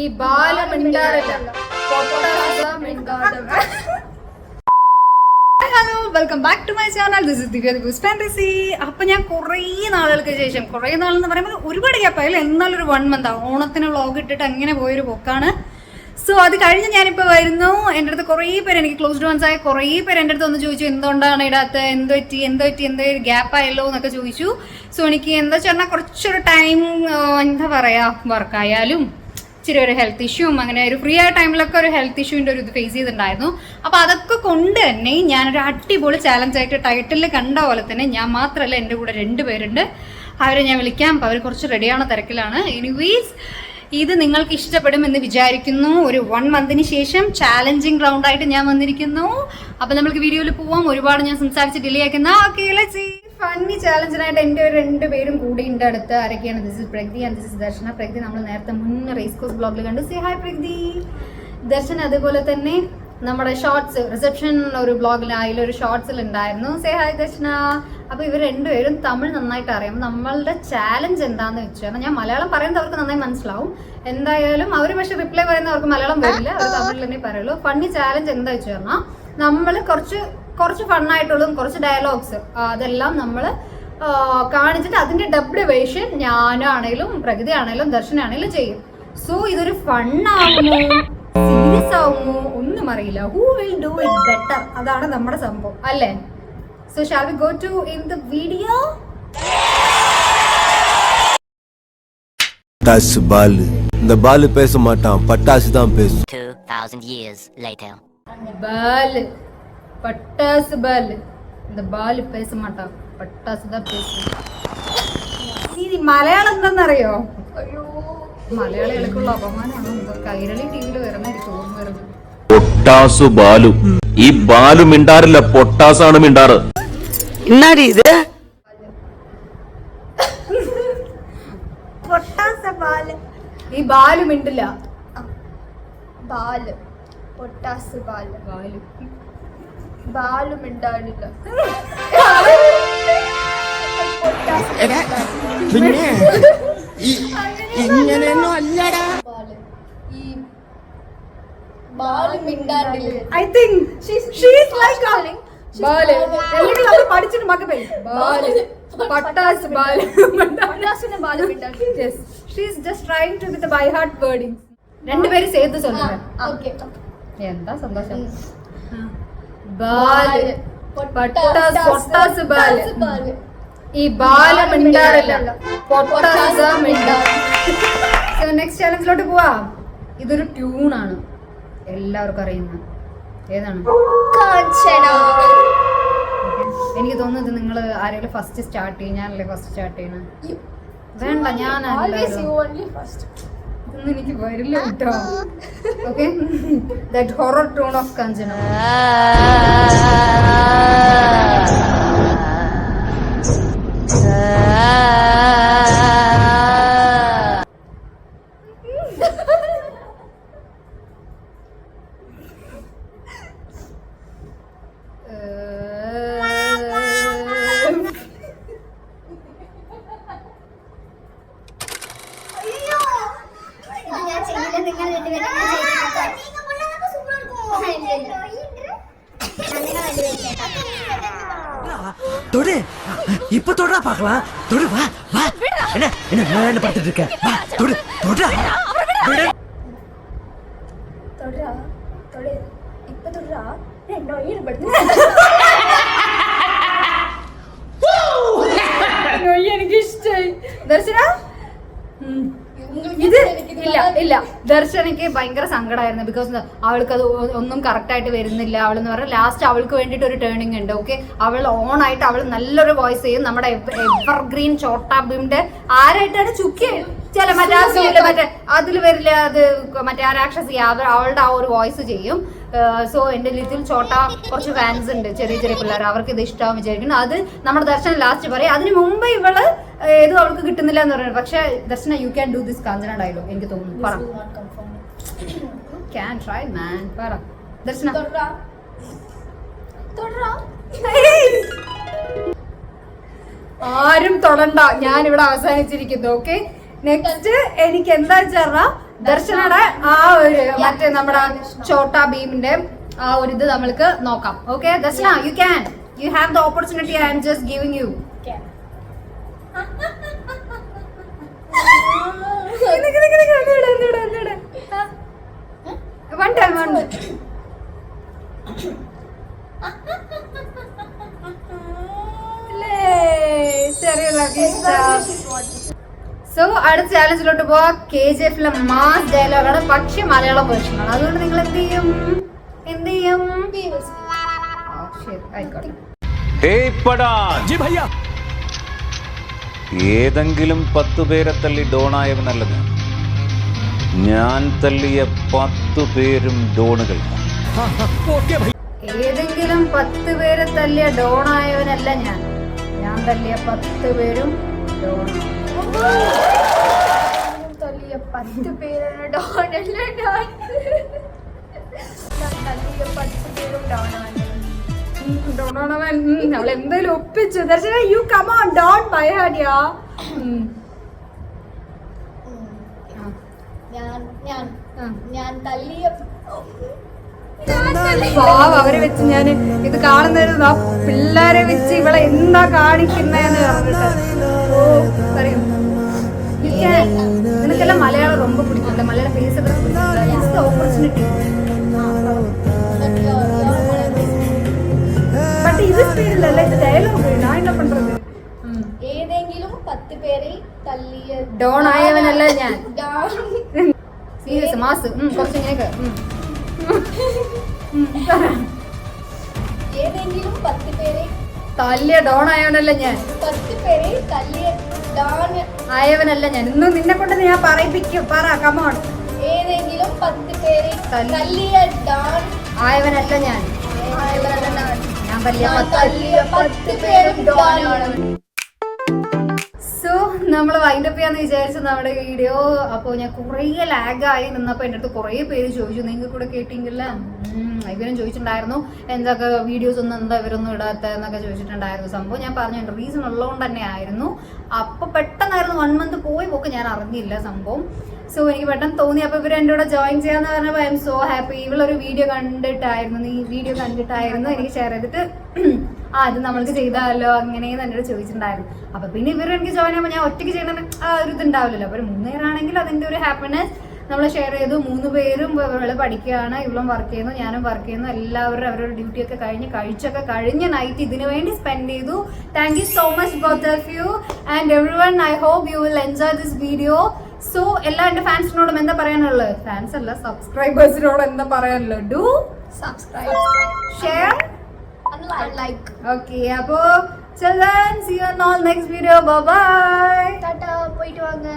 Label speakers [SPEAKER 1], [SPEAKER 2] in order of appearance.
[SPEAKER 1] ഈ ബാല് മിണ്ടാറില്ല. Hello, welcome back to my channel. This is Divya this fantasy. അപ്പൊ ഞാൻ കുറേ നാളുകൾക്ക് ശേഷം, കുറേ നാളെന്ന് പറയുമ്പോൾ ഒരുപാട് ഗ്യാപ്പായില്ല, എന്നാലൊരു 1 മന്ത് ഓണത്തിന് വ്ളോഗ് ഇട്ടിട്ട് അങ്ങനെ പോയൊരു പോക്കാണ്. സോ അത് കഴിഞ്ഞ് ഞാനിപ്പോൾ വരുന്നു. എൻ്റെ അടുത്ത് കുറേ പേര്, എനിക്ക് ക്ലോസ്ഡ് വൺസ് ആയ കുറേ പേര് എൻ്റെ അടുത്ത് ഒന്ന് ചോദിച്ചു, എന്തുകൊണ്ടാണ് ഇടാത്ത, എന്ത് പറ്റി എന്ത് ഗ്യാപ്പായല്ലോ എന്നൊക്കെ ചോദിച്ചു. സോ എനിക്ക് എന്താ വെച്ചാൽ കുറച്ചൊരു ടൈം, എന്താ പറയുക, വർക്കായാലും ഇച്ചിരി ഒരു ഹെൽത്ത് ഇഷ്യൂവും, അങ്ങനെ ഒരു ഫ്രീ ആയ ടൈമിലൊക്കെ ഒരു ഹെൽത്ത് ഇഷ്യൂവിൻ്റെ ഒരു ഇത് ഫേസ് ചെയ്തിട്ടുണ്ടായിരുന്നു. അപ്പോൾ അതൊക്കെ കൊണ്ട് തന്നെ ഞാനൊരു അടിപൊളി ചാലഞ്ചായിട്ട് ടൈറ്റിൽ കണ്ട പോലെ തന്നെ ഞാൻ മാത്രമല്ല, എൻ്റെ കൂടെ 2 പേരുണ്ട്. അവരെ ഞാൻ വിളിക്കാം. അപ്പോൾ അവർ കുറച്ച് റെഡിയാണ്, തിരക്കിലാണ്. എനിവേസ്, ഇത് നിങ്ങൾക്ക് ഇഷ്ടപ്പെടുമെന്ന് വിചാരിക്കുന്നു. ഒരു 1 മന്തിന് ശേഷം ചാലഞ്ചിങ് റൗണ്ടായിട്ട് ഞാൻ വന്നിരിക്കുന്നു. അപ്പോൾ നമുക്ക് വീഡിയോയിൽ പോവാം. ഒരുപാട് ഞാൻ സംസാരിച്ച് ഡിലേ ആക്കുന്ന. Okay, let's see. ഫണ്ണി ചാലഞ്ചിനായിട്ട് എൻ്റെ 2 പേരും കൂടി ഉണ്ട് അടുത്ത്. ആരൊക്കെയാണ്? This is Pragati and this is Darshana. Pragati നമ്മൾ നേരത്തെ മുന്നേ റേസ് കോഴ്സ് ബ്ലോഗിൽ കണ്ടു. Say hi പ്രഗ്തി. ദർശൻ അതുപോലെ തന്നെ നമ്മുടെ ഷോർട്സ് റിസപ്ഷൻ ഒരു ബ്ലോഗിൽ, അതിലൊരു ഷോർട്സിൽ ഉണ്ടായിരുന്നു. സേ ഹായ് ദർശന. അപ്പോൾ ഇവർ 2 പേരും തമിഴ് നന്നായിട്ട് അറിയാം. നമ്മളുടെ ചാലഞ്ച് എന്താണെന്ന് വെച്ചാൽ, ഞാൻ മലയാളം പറയുന്നത് അവർക്ക് നന്നായി മനസ്സിലാവും. എന്തായാലും അവർ പക്ഷെ റിപ്ലൈ പറയുന്നവർക്ക് മലയാളം വരില്ല, അവർ തമിഴിൽ തന്നെ പറയുള്ളൂ. ഫണ്ണി ചാലഞ്ച് എന്താ വെച്ച് പറഞ്ഞാൽ, നമ്മൾ കുറച്ച് ഫണ്ണായിട്ടുള്ളതും കുറച്ച് ഡയലോഗ്സ് അതെല്ലാം നമ്മൾ കാണിച്ചിട്ട് അതിൻ്റെ ഡബ്ഡ് വേർഷൻ ഞാനാണേലും പ്രകൃതി ആണേലും ദർശനാണേലും ചെയ്യും. സോ ഇതൊരു ഫണ്ണാകുമോ സീരിയസ് ആകുമോ ഒന്നും അറിയില്ല. Who will do it better, അതാണ് നമ്മുടെ സംഭവം അല്ലേ? So shall we go to in the video?
[SPEAKER 2] பட்டாசு பாலு, இந்த பாலு பேச மாட்டான், பட்டாசு தான் பேசும்.
[SPEAKER 3] 2000 years later.
[SPEAKER 1] பாலு, பட்டாசு பாலு, இந்த பாலு பேச மாட்டான், பட்டாசு தான் பேசும். ഈ മലയാളം എന്താണെന്നറിയോ? അയ്യോ, മലയാളികൾക്കുള്ള അപമാനമാണ്. കൈരളി ടിവിയിൽ വരുന്നതായിരിക്കും ഓർമ്മ വരുന്നത്.
[SPEAKER 4] പൊട്ടാസു ബാലു. ഈ ബാലു മിണ്ടാറില്ല, പൊട്ടാസാണ് മിണ്ടാറ്.
[SPEAKER 5] എന്നാടി ഇത്?
[SPEAKER 1] ഈ ബാലു മിണ്ടില്ല.
[SPEAKER 6] ബാല്, പൊട്ടാസ് ബാലു മിണ്ടാടില്ല.
[SPEAKER 5] പിന്നെ ഇങ്ങനെയൊന്നും അല്ലടാ.
[SPEAKER 6] ഈ ബാല് മിണ്ടാടില്ല.
[SPEAKER 1] I think she's like ബാല്. അല്ലെങ്കിൽ നമ്മൾ പഠിച്ചിട്ട് മകൻ ബാല്, പട്ടാസ് ബാല്,
[SPEAKER 6] പൊട്ടാസിന് ബാല് മിണ്ടാടില്ല.
[SPEAKER 1] yes, she's just trying to with the by heart wording. 2 പേര് சேர்த்து சொல்லுங்க.
[SPEAKER 6] ഓക്കേ,
[SPEAKER 1] എന്താ സന്തോഷം. ബാല്, പൊട്ടാസ് ബാല്, ഈ ബാല് മിണ്ടാറില്ല, പൊട്ടാസ് മിണ്ടാറ്. സോ നെക്സ്റ്റ് ചാലഞ്ചിലോട്ട് പോവാം. ഇതൊരു ട്യൂണാണ്, എല്ലാവർക്കും അറിയുന്ന. ഏതാണ്? എനിക്ക് തോന്നുന്നത് നിങ്ങൾ ആരെങ്കിലും ഫസ്റ്റ് സ്റ്റാർട്ട് ചെയ്യും. ഞാനല്ലേ ഫസ്റ്റ് സ്റ്റാർട്ട് ചെയ്യണ? വേണ്ട, ഞാനല്ല. ഇതൊന്നും എനിക്ക് വരില്ല കേട്ടോ. Okay, that horror tone of Kanchana.
[SPEAKER 5] தொடு, இப்ப தொடரா பாக்கலாம். தொடு, வா வா. என்ன பார்த்துட்டு இருக்க? வா, தொடு தொடரா.
[SPEAKER 6] ഇപ്പൊ തൊടാ. രണ്ടോ ഈടുപെടുത്തു.
[SPEAKER 1] എനിക്ക് ഇഷ്ടായി ദർശന. ഇത് ഇല്ല, ദർശനയ്ക്ക് ഭയങ്കര സങ്കടമായിരുന്നു. ബിക്കോസ് അവൾക്ക് അത് ഒന്നും കറക്റ്റ് ആയിട്ട് വരുന്നില്ല. അവളെന്ന് പറഞ്ഞാൽ ലാസ്റ്റ് അവൾക്ക് വേണ്ടിയിട്ട് ഒരു ടേണിംഗ് ഉണ്ട്. ഓക്കെ, അവൾ ഓൺ ആയിട്ട് അവൾ നല്ലൊരു വോയിസ് ചെയ്യും. നമ്മുടെ എവർഗ്രീൻ ചോട്ടാ ഭീമിന്റെ ആരായിട്ടാണ് ചുക്കി ചില മറ്റേ അതിൽ വരില്ല, അത് മറ്റേ ആ രാക്ഷസി, അവളുടെ ആ ഒരു വോയിസ് ചെയ്യും. സോ എൻ്റെ ലിറ്റിൽ ചോട്ട കുറച്ച് ഫാൻസ് ഉണ്ട്, ചെറിയ പിള്ളേർ, അവർക്ക് ഇത് ഇഷ്ടമാവും വിചാരിക്കുന്നു. അത് നമ്മുടെ ദർശന ലാസ്റ്റ് പറയും. അതിന് മുമ്പ് ഇവള് ഏതും അവൾക്ക് കിട്ടുന്നില്ല എന്ന് പറയുന്നത്. പക്ഷെ Darshana, you can do this Kanchana dialogue. എനിക്ക് തോന്നുന്നു, പറ. ക്യാൻ ട്രൈ മാൻ, പറ ദർശന. ആരും തൊടണ്ട, ഞാൻ ഇവിടെ അവസാനിച്ചിരിക്കുന്നു. ഓക്കെ, നെക്സ്റ്റ് എനിക്ക് എന്താ വെച്ചാൽ ദർശനയുടെ ആ ഒരു മറ്റേ നമ്മുടെ ചോട്ടാ ഭീമിന്റെ ആ ഒരു ഇത് നമ്മൾക്ക് നോക്കാം. Okay Darshana, you have the opportunity. I am just giving you. One time. So അടുത്ത ചാലഞ്ചിലോട്ട് പോവാ. KGF-ലെ മാസ് ഡയലോഗാണ്, പക്ഷെ മലയാളം വേർഷനാണ്. അതുകൊണ്ട് നിങ്ങൾ എന്ത് ചെയ്യും? ആയിക്കോട്ടെ.
[SPEAKER 7] ഏതെങ്കിലും 10 പേരെ തള്ളി ഡോണായവനല്ല ഞാൻ തള്ളിയ 10 പേരും ഡോണുകൾ.
[SPEAKER 1] ഏതെങ്കിലും 10 പേരെ തല്ലിയ ഡോണായവനല്ല ഞാൻ തല്ലിയ 10 പേരും ഡോണാണ്.
[SPEAKER 6] തല്ലിയ 10 പേരാണ് ഡോണല്ല ഞാൻ തല്ലിയ 10 പേരും ഡോണാണ്.
[SPEAKER 1] അവൾ എന്തായാലും ഒപ്പിച്ചു. Darshana, you come on, don't be hard യാ.
[SPEAKER 6] ഞാൻ തല്ലിയ
[SPEAKER 1] അവരെ വെച്ച് ഞാൻ ഇത് കാണുന്നത് ആ പിള്ളേരെ വെച്ച് ഇവളെ എന്താ കാണിക്കുന്നതെന്ന് പറയും. നിനക്കെല്ലാം മലയാളം ரொம்ப പിടിക്കില്ല, മലയാളം പേசுறது ഓപ്പർച്യൂണിറ്റി. ബട്ട് ഇത് സ്പീഡിലല്ല, ഇത് ഡയലോഗ്. ഞാൻ എന്നാ പண்றது?
[SPEAKER 6] ഏതെങ്കിലും 10 പേരെ തല്ലിയ
[SPEAKER 1] ഡോൺ ആയവനല്ല ഞാൻ. സീരിയസ് മാസ് കുറച്ചിങ്ങനെയൊക്കെ.
[SPEAKER 6] ഏതെങ്കിലും 10 പേരെ
[SPEAKER 1] തല്ലിയ ഡോൺ ആയവനല്ല ഞാൻ.
[SPEAKER 6] 10 പേരെ തല്ലിയ ഡോൺ
[SPEAKER 1] ആയവനല്ല ഞാൻ. ഇന്നും നിന്നെ കൊണ്ട് ഞാൻ പറയിപ്പിക്കും. പറ, കമോൺ.
[SPEAKER 6] ഏതെങ്കിലും 10 പേരെ തല്ലിയ ഡോൺ
[SPEAKER 1] ആയവനല്ല ഞാൻ. ഞാൻ തല്ലിയ
[SPEAKER 6] 10 പേരും ഡോണാണ്.
[SPEAKER 1] സോ നമ്മൾ വൈൻഡപ്പ് ചെയ്യാന്ന് വിചാരിച്ചു നമ്മുടെ വീഡിയോ. അപ്പോൾ ഞാൻ കുറേ ലാഗായി നിന്നപ്പോൾ എൻ്റെ അടുത്ത് കുറേ പേര് ചോദിച്ചു, നിങ്ങൾക്ക് കൂടെ കേട്ടിങ്കില്ല. ഇവരും ചോദിച്ചിട്ടുണ്ടായിരുന്നു എന്തൊക്കെ വീഡിയോസ് ഒന്നും എന്താ ഇവരൊന്നും ഇടാത്ത എന്നൊക്കെ ചോദിച്ചിട്ടുണ്ടായിരുന്നു. സംഭവം ഞാൻ പറഞ്ഞു റീസൺ ഉള്ളതുകൊണ്ട് തന്നെ ആയിരുന്നു. അപ്പോൾ പെട്ടെന്നായിരുന്നു 1 month പോക്ക് ഞാൻ അറിഞ്ഞില്ല സംഭവം. സോ എനിക്ക് പെട്ടെന്ന് തോന്നി. അപ്പോൾ ഇവർ എൻ്റെ കൂടെ ജോയിൻ ചെയ്യാന്ന് പറഞ്ഞപ്പോൾ ഐ എം സോ ഹാപ്പി. ഇവളൊരു വീഡിയോ കണ്ടിട്ടായിരുന്നു എനിക്ക് ഷെയർ ചെയ്തിട്ട് ഇത് നമ്മൾക്ക് ചെയ്താലോ അങ്ങനെയെന്ന് എന്നോട് ചോദിച്ചിട്ടുണ്ടായിരുന്നു. അപ്പൊ പിന്നെ ഇവർ എനിക്ക് ജോയിൻ ചെയ്യുമ്പോൾ ഞാൻ ഒറ്റയ്ക്ക് ചെയ്യണ ആ ഒരു ഇതുണ്ടാവില്ലല്ലോ. അപ്പോൾ 3 പേരാണെങ്കിൽ അതിൻ്റെ ഒരു ഹാപ്പിനെസ് നമ്മൾ ഷെയർ ചെയ്തു. 3 പേരും ഇവള് പഠിക്കുകയാണ്, ഇവളും വർക്ക് ചെയ്യുന്നു, ഞാനും വർക്ക് ചെയ്യുന്നു. എല്ലാവരും അവരുടെ ഡ്യൂട്ടിയൊക്കെ കഴിച്ചൊക്കെ കഴിഞ്ഞ് നൈറ്റ് ഇതിനു വേണ്ടി സ്പെൻഡ് ചെയ്തു. Thank you so much both of you and everyone. I hope you will enjoy this video. So എല്ലാ എൻ്റെ ഫാൻസിനോടും എന്താ പറയാനുള്ളത്? ഫാൻസ് അല്ല, സബ്സ്ക്രൈബേഴ്സിനോട് എന്താ പറയാനുള്ളത്? Do
[SPEAKER 6] subscribe,
[SPEAKER 1] share,
[SPEAKER 6] like.
[SPEAKER 1] Okay, appo till then, see you on all next video. Bye bye.
[SPEAKER 6] Tata, പോയിട്ട് വാങ്ങ.